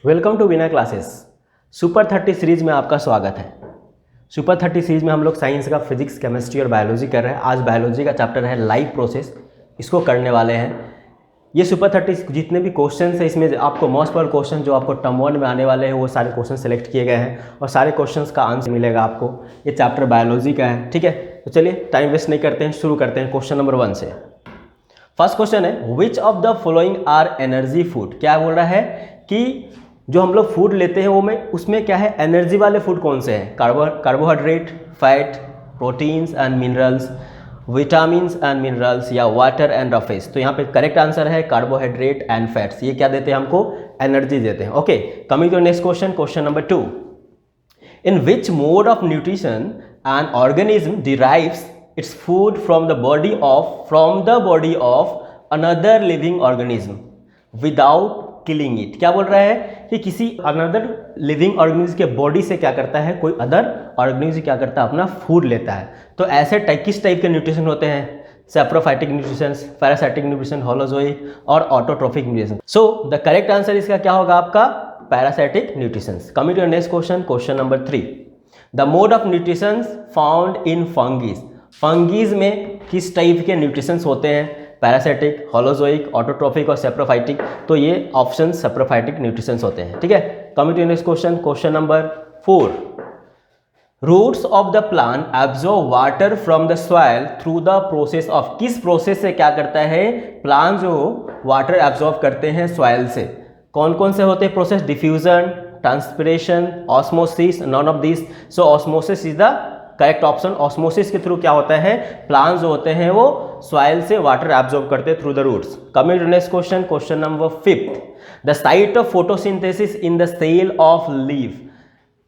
Welcome to Winner Classes. Super 30 series में आपका स्वागत है। सुपर 30 सीरीज में हम लोग साइंस का फिजिक्स, केमिस्ट्री और बायोलॉजी कर रहे हैं। आज बायोलॉजी का चैप्टर है लाइफ प्रोसेस, इसको करने वाले हैं। ये सुपर 30 जितने भी क्वेश्चन है इसमें आपको मोस्ट पावर क्वेश्चन जो आपको टर्म 1 में आने वाले हैं वो सारे क्वेश्चन सेलेक्ट किए गए हैं और सारे क्वेश्चंस का आंसर मिलेगा आपको। ये चैप्टर बायोलॉजी का है, ठीक है। तो चलिए टाइम वेस्ट नहीं करते हैं, शुरू करते हैं क्वेश्चन नंबर 1 से। फर्स्ट क्वेश्चन है which of the following are energy food. क्या बोल रहा है कि जो हम लोग फूड लेते हैं वो में उसमें क्या है, एनर्जी वाले फूड कौन से हैं। Carbohydrate, fat, proteins and minerals, vitamins and minerals या वाटर एंड रफेज। तो यहाँ पे करेक्ट आंसर है कार्बोहाइड्रेट एंड फैट्स। ये क्या देते हैं हमको, एनर्जी देते हैं। Okay, coming to next question, question number 2। In which mode of nutrition an organism derives its food from the body of another living organism without killing it. क्या बोल रहा है कि किसी अनदर लिविंग ऑर्गेनिज्म के body से क्या करता है, कोई अदर ऑर्गेनिज्म क्या करता है, अपना फूड लेता है। तो ऐसे किस टाइप के न्यूट्रिशन होते हैं, saprophytic nutrition, parasitic nutrition, holozoic और autotrophic nutrition. So the correct answer इसका क्या होगा आपका, parasitic nutrition. Coming to next question, question number 3। The mode of nutrition found in fungi. Fungi में किस टाइप के न्यूट्रिशंस होते हैं, पैरासाइटिक, होलोजोइक, ऑटोट्रोफिक और सेप्रोफाइटिक। तो ये ऑप्शन सेप्रोफाइटिक न्यूट्रिशंस होते हैं, ठीक है। Coming to next question, question number 4। Roots of the plant absorb water from the soil through the process of. किस प्रोसेस से क्या करता है प्लांट, जो वाटर एब्जॉर्ब करते हैं सॉइल से। कौन कौन से होते हैं process, diffusion, transpiration, osmosis, none of this. So osmosis is the correct option. Osmosis के थ्रू क्या होता है, प्लांट्स जो होते हैं वो सॉइल से वाटर एब्जॉर्ब करते हैं through the roots. Coming to next question, question number 5। The site of photosynthesis in the cell of leaf.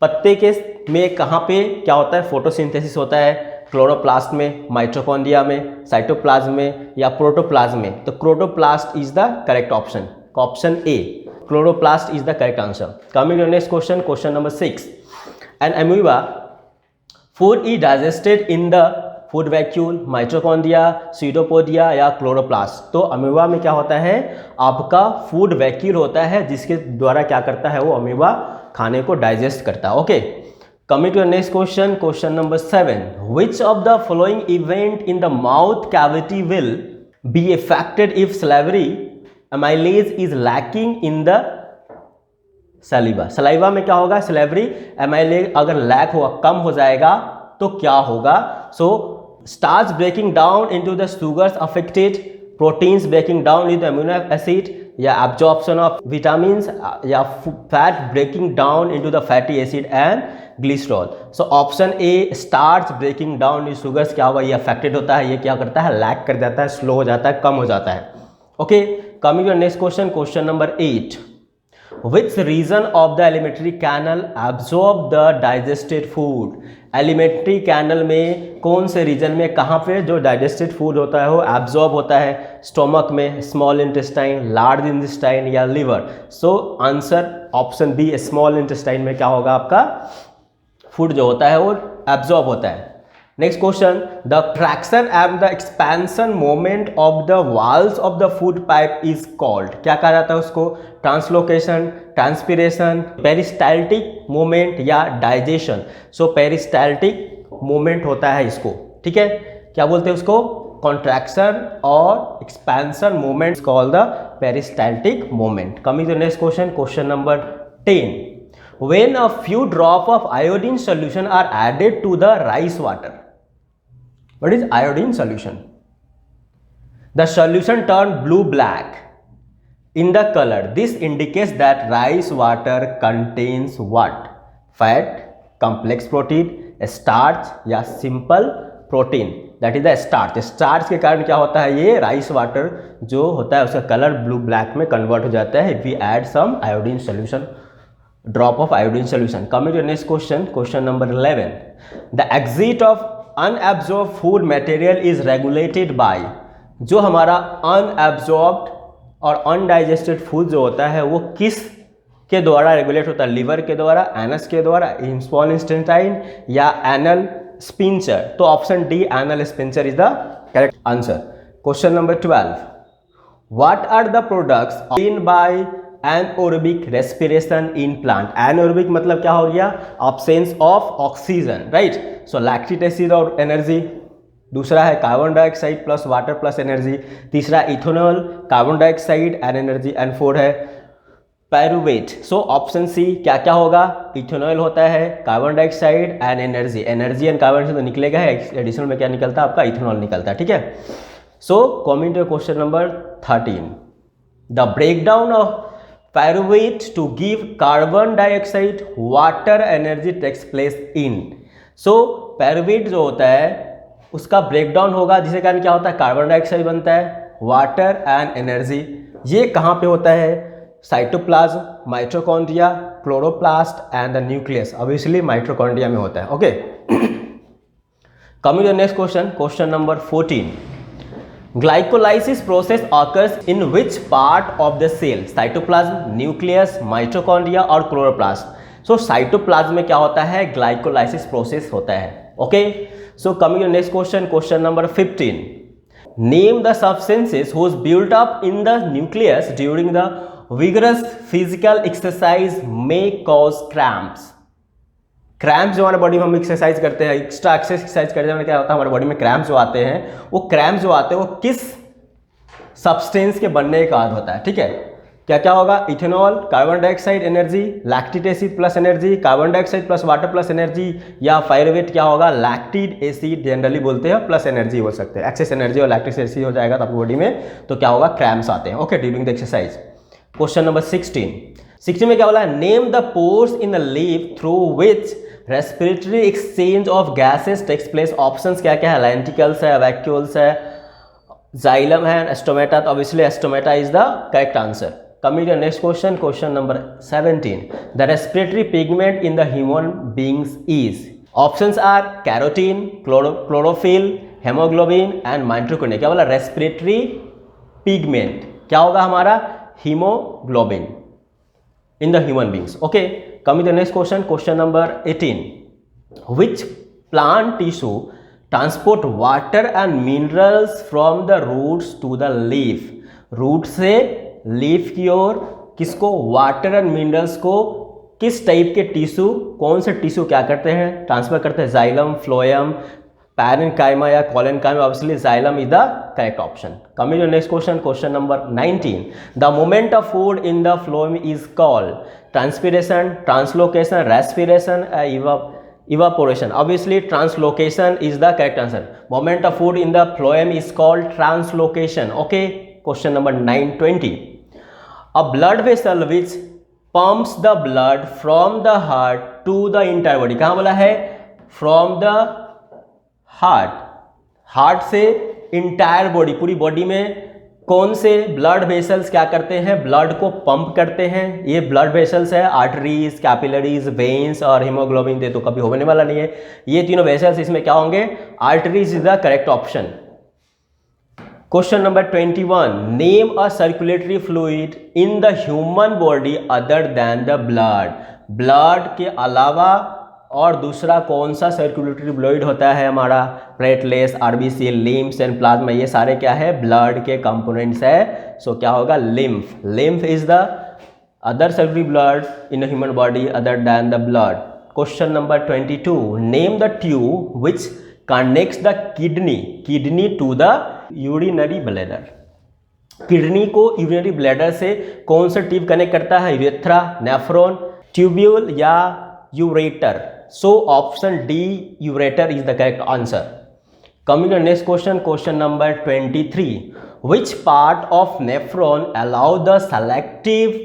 पत्ते के में कहाँ पे क्या होता है, फोटोसिंथेसिस होता है। क्लोरोप्लास्ट में, माइटोकॉन्ड्रिया में, साइटोप्लाज्म में या प्रोटोप्लाज्म में। तो chloroplast is the correct option, option A, chloroplast is the correct answer. Coming to next question, question number 6। An amoeba food is digested in the food vacuole, mitochondria, pseudopodia या chloroplast. तो amoeba में क्या होता है, आपका food vacuole होता है जिसके द्वारा क्या करता है वो अमीबा खाने को डाइजेस्ट करता है। Okay, coming to next question, question number 7। Which of the following event in the mouth cavity will be affected if salivary amylase is lacking in the saliva. Saliva में क्या होगा, सलाइवरी एमाइलेज अगर lack होगा, कम हो जाएगा तो क्या होगा। So starch breaking down into the sugars affected, proteins breaking down into amino acid या एब्जॉर्प्शन ऑफ विटामिन्स या fat breaking down into the fatty acid and glycerol. So option A, starch breaking down in sugars क्या होगा, ये affected होता है, ये क्या करता है, लैक कर जाता है, स्लो हो जाता है, कम हो जाता है। Okay, coming to next question, question number 8। Which region of the alimentary canal absorb the digested food? Alimentary canal में कौन से रीजन में, कहाँ पे जो डाइजेस्टेड फूड होता है वो एब्जॉर्ब होता है, स्टोमक में, स्मॉल इंटेस्टाइन, लार्ज इंटेस्टाइन या liver. So answer option B, small intestine में क्या होगा आपका फूड जो होता है वो एब्जॉर्ब होता है। Next question, the traction and the expansion moment of the walls of the food pipe is called. क्या कहा जाता है उसको, ट्रांसलोकेशन, ट्रांसपिरेशन, पेरिस्टाल्टिक मोमेंट या डाइजेशन। सो पेरिस्टाल्टिक मोमेंट होता है इसको, ठीक है। क्या बोलते हैं उसको, कॉन्ट्रैक्शन और expansion moment called the peristaltic moment. Coming to next question, question number 10। When a few drops of iodine solution are added to the rice water. What is iodine solution? The solution turns blue-black in the color. This indicates that rice water contains what? Fat, complex protein, starch या simple protein. That is the starch. Starch के कारण क्या होता है, ये rice water जो होता है उसका कलर blue-black में convert हो जाता है if we add some iodine solution. Drop of iodine solution. Coming to the next question, question number 11. The exit of unabsorbed food material is regulated by. जो हमारा unabsorbed और undigested food जो होता है वो किस के द्वारा रेगुलेट होता है, लिवर के द्वारा, एनस के द्वारा, स्मॉल इंटेस्टाइन या एनल स्पिंचर। तो option D, anal sphincter is the correct answer. Question number 12. What are the products obtained by anaerobic respiration in plant. Anaerobic मतलब क्या हो गया, absence of oxygen, right. So lactic acid और energy, दूसरा है carbon dioxide plus water plus energy, तीसरा ethanol, carbon dioxide and energy, and four है pyruvate. So option C क्या क्या होगा, इथेनॉल होता है, carbon dioxide and energy, energy and carbon dioxide तो निकलेगा है, एडिशनल में क्या निकलता है आपका, इथेनॉल निकलता है, ठीक है। So coming to question number 13, the breakdown of pyruvate to give carbon dioxide water energy takes place in. So pyruvate जो होता है उसका ब्रेकडाउन होगा, जिसके कारण क्या होता है, कार्बन डाइऑक्साइड बनता है, वाटर एंड एनर्जी। ये कहाँ पे होता है, cytoplasm, mitochondria, chloroplast and the nucleus. Obviously mitochondria में होता है, okay. Coming to next question, question number 14, glycolysis process occurs in which part of the cell, cytoplasm, nucleus, mitochondria और क्लोरोप्लास्ट। सो साइटोप्लाज्म में क्या होता है, ग्लाइकोलाइसिस प्रोसेस होता है, okay. So coming to next question, question number 15, name the substances whose built up in the nucleus during the vigorous physical exercise may cause cramps। Cramps जो हमारे body में हम एक्सरसाइज करते हैं, एक्स्ट्रा एक्सरसाइज करते हैं, क्या होता है हमारे बॉडी में क्रैम्प्स जो आते हैं, वो क्रैम्प्स जो आते हैं वो किस सब्सटेंस के बनने का होता है, ठीक है। क्या क्या होगा, ethanol, carbon dioxide energy, lactic acid plus energy, carbon dioxide plus water plus energy, या पायरुवेट क्या होगा, लैक्टिक एसिड जनरली बोलते हैं प्लस एनर्जी हो सकते हैं। एक्सेस एनर्जी और लैक्टिक एसिड हो जाएगा तो आपकी बॉडी में तो क्या होगा, क्रैम्प्स आते हैं, okay, during the exercise. Question number 16 में क्या बोला है, name the pores in the leaf through which respiratory exchange of gases takes place. Options क्या क्या है, लेंटिकल्स है, वैक्यूल्स है, जाइलम है, एस्टोमेटा। तो obviously stomata is the correct answer. Coming to next question, question number 17, the respiratory pigment in the human beings is. Options are carotene, chlorophyll, haemoglobin and mitochondria. क्या बोला, respiratory pigment क्या होगा हमारा, hemoglobin in the human beings, okay। Coming to the next question, question number 18, which plant tissue transport water and minerals from the roots to the leaf। Root से leaf की ओर किसको, water and minerals को किस type के tissue, कौन से tissue क्या करते हैं, ट्रांसफर करते हैं, जाइलम, फ्लोएम, पैरेन्काइमा या collenchyma. Obviously xylem is the correct option. Coming to next question, question number 19, the movement of food in the phloem is called transpiration, translocation, respiration, evaporation. Obviously translocation is the correct answer. Movement of food in the phloem is called translocation, okay. Question number 920, a blood vessel which pumps the blood from the heart to the entire body. कहाँ बोला है, from the heart, heart से entire body, पूरी body में कौन से blood vessels क्या करते हैं, ब्लड को पंप करते हैं। ये ब्लड वेसल्स है आर्टरीज, कैपिलरीज, वेन्स और हीमोग्लोबिन। दे तो कभी होने वाला नहीं है, ये तीनों वेसल्स इसमें क्या होंगे, arteries is the correct option. Question number 21, name a circulatory fluid in the human body other than the blood. Blood के अलावा और दूसरा कौन सा सर्कुलेटरी फ्लूइड होता है हमारा, प्लेटलेट्स, आरबीसी, लिम्फ्स एंड प्लाज्मा। ये सारे क्या है, ब्लड के कंपोनेंट्स है। सो क्या होगा, lymph. Lymph is the other circulatory blood in human body other than the blood. Question number 22, name the tube which connects the kidney to the urinary bladder. Kidney को urinary bladder से कौन सा tube connect करता है, urethra, nephron, tubule या ureter. So option D ureter is the correct answer. Coming to next question, question number 23, which part of nephron allow the selective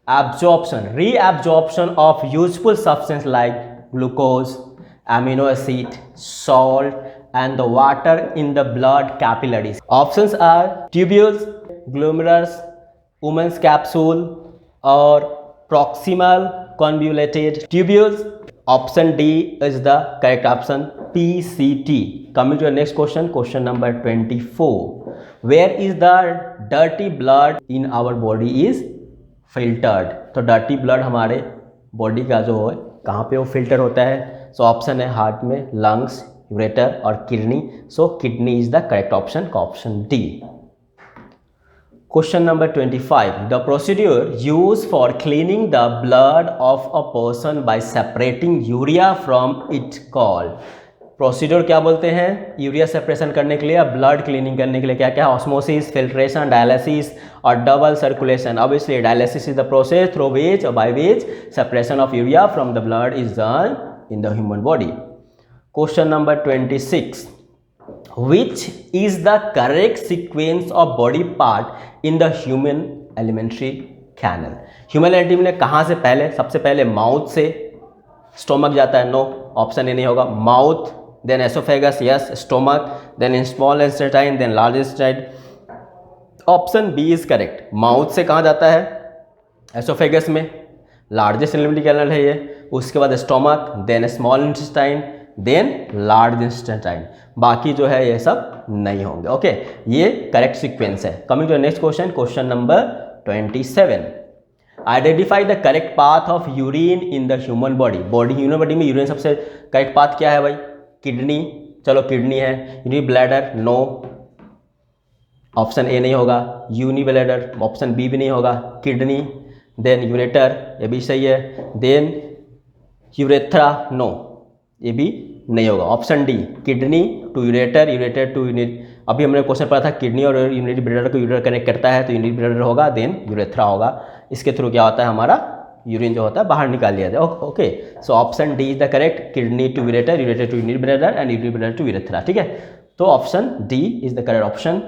absorption, reabsorption of useful substance like glucose, amino acid, salt and the water in the blood capillaries. Options are tubules, glomerulus, Women's capsule or proximal convoluted tubules. Option D is the correct option, PCT. Coming to the next question, question number 24. Where is the dirty blood in our body is filtered? तो dirty blood हमारे body का जो है कहाँ पे वो filter होता है? सो ऑप्शन है हार्ट में, लंग्स, यूरेटर और kidney. So kidney is the correct option, option D. Question number 25. The procedure used for cleaning the blood of a person by separating urea from it called. Procedure क्या बोलते हैं? Urea separation करने के लिए, blood cleaning करने के लिए क्या क्या? ऑस्मोसिस, फिल्ट्रेशन, डायलिसिस और double circulation. Obviously dialysis is the process through which और by which separation of urea from the blood is done in the human body. Question number 26. Which is the correct sequence of body part in the human alimentary canal? Human alimentary में कहाँ से पहले? सबसे पहले mouth से stomach जाता है. No, option A नहीं होगा. Mouth, then oesophagus, yes. Stomach, then small intestine, then large intestine. Option B is correct. Mouth से कहाँ जाता है? एसोफेगस में, लार्जेस्ट एलिमेंट्री कैनल है ये. उसके बाद stomach, then small intestine, then large intestine. बाकी जो है ये सब नहीं होंगे. ओके, ये करेक्ट सीक्वेंस है. Coming to next question, question number 27. Identify the correct path of urine in the human body. Human body में यूरिन सबसे करेक्ट पाथ क्या है भाई? किडनी. चलो किडनी है. यूनि ब्लैडर, नो, ऑप्शन ए नहीं होगा. यूनि ब्लैडर, ऑप्शन बी भी नहीं होगा. किडनी, देन यूरेटर, ये भी सही है. देन यूरेथ्रा, नो, ये भी नहीं होगा. Option D, kidney to ureter, ureter to unit. अभी हमने क्वेश्चन पढ़ा था किडनी और यूनिट ब्लैडर को यूरेटर कनेक्ट करता है, तो यूनिट ब्लैडर होगा, देन यूरेथ्रा होगा. इसके थ्रू क्या होता है? हमारा यूरिन जो होता है बाहर निकाल लिया जाए. Okay, so option D is the correct. Kidney to ureter, ureter to unit bladder and unit bladder to urethra. ठीक है, तो option D is the correct option.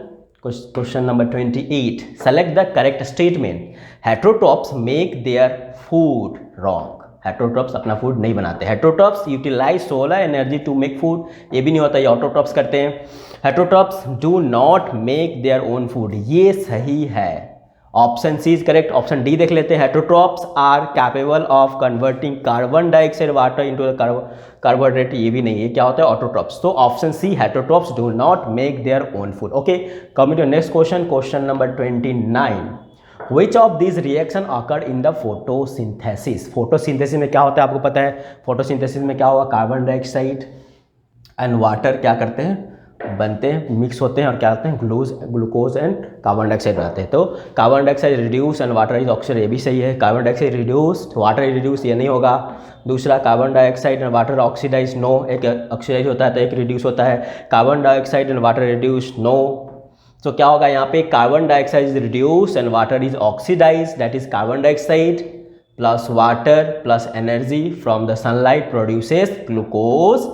Question number 28. Select the correct statement. Heterotrophs make their food wrong. Heterotrophs अपना food नहीं बनाते. Heterotrophs utilise solar energy to make food. ये भी नहीं होता, ये ऑटोट्रॉप्स करते हैं. Heterotrophs do not make their own food. ये सही है. Option C is correct. Option D देख लेते हैं. Heterotrophs are capable of converting carbon dioxide water into carbohydrate. ये भी नहीं है. क्या होता है? ऑटोट्रॉप्स. तो option C, heterotrophs do not make their own food. Okay, coming to next question, question number 29. Which of these reaction occurred in the photosynthesis? Photosynthesis में क्या होता है आपको पता है? फोटोसिंथेसिस में क्या होगा? कार्बन डाइऑक्साइड एंड वाटर क्या करते हैं? बनते हैं, मिक्स होते हैं और क्या होते हैं? ग्लूकोज एंड कार्बन डाइऑक्साइड बनाते हैं. तो carbon dioxide reduce and water is oxidise. ये भी सही है. Carbon dioxide reduce, water reduce, ये नहीं होगा. दूसरा, carbon dioxide and water oxidise, no. एक ऑक्सीडाइज होता है तो एक रिड्यूस होता है. Carbon dioxide and water reduce, no. तो क्या होगा यहाँ पे? Carbon dioxide is reduce and water is oxidise. That is carbon dioxide plus water plus energy from the sunlight produces glucose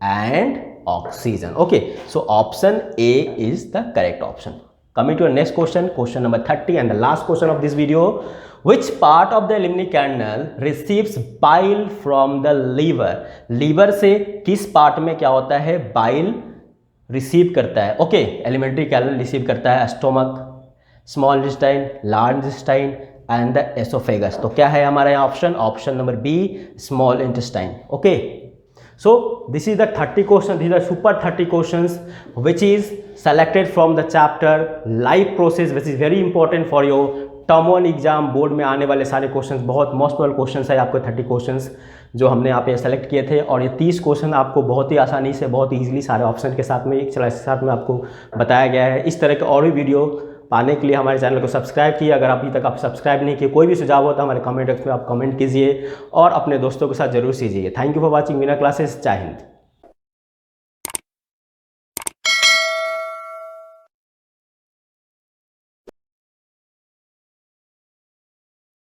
and oxygen. Okay, so option A is the correct option. Coming to next question, question number 30 and the last question of this video. Which part of the eliminatory canal receives bile from the liver? Liver से किस part में क्या होता है? Bile receive करता है. Okay, alimentary canal receive करता है stomach, small intestine, large intestine and the oesophagus. तो क्या है हमारा यहाँ option? Option number B, small intestine. Okay, so this is the 30 questions. These are super 30 questions which is selected from the chapter life process, which is very important for your term 1 exam. Board में आने वाले सारे questions बहुत most probable questions है आपको. 30 questions जो हमने यहाँ पे सेलेक्ट किए थे, और ये 30 क्वेश्चन आपको बहुत ही आसानी से, बहुत ईजिली सारे ऑप्शन के साथ में, एक चला के साथ में आपको बताया गया है. इस तरह के और भी वीडियो पाने के लिए हमारे चैनल को सब्सक्राइब किए. अगर अभी तक आप सब्सक्राइब नहीं किए, कोई भी सुझाव हो तो हमारे कमेंट बॉक्स में आप कमेंट कीजिए और अपने दोस्तों के साथ जरूर कीजिए. Thank you for watching Meena classes. जय हिंद.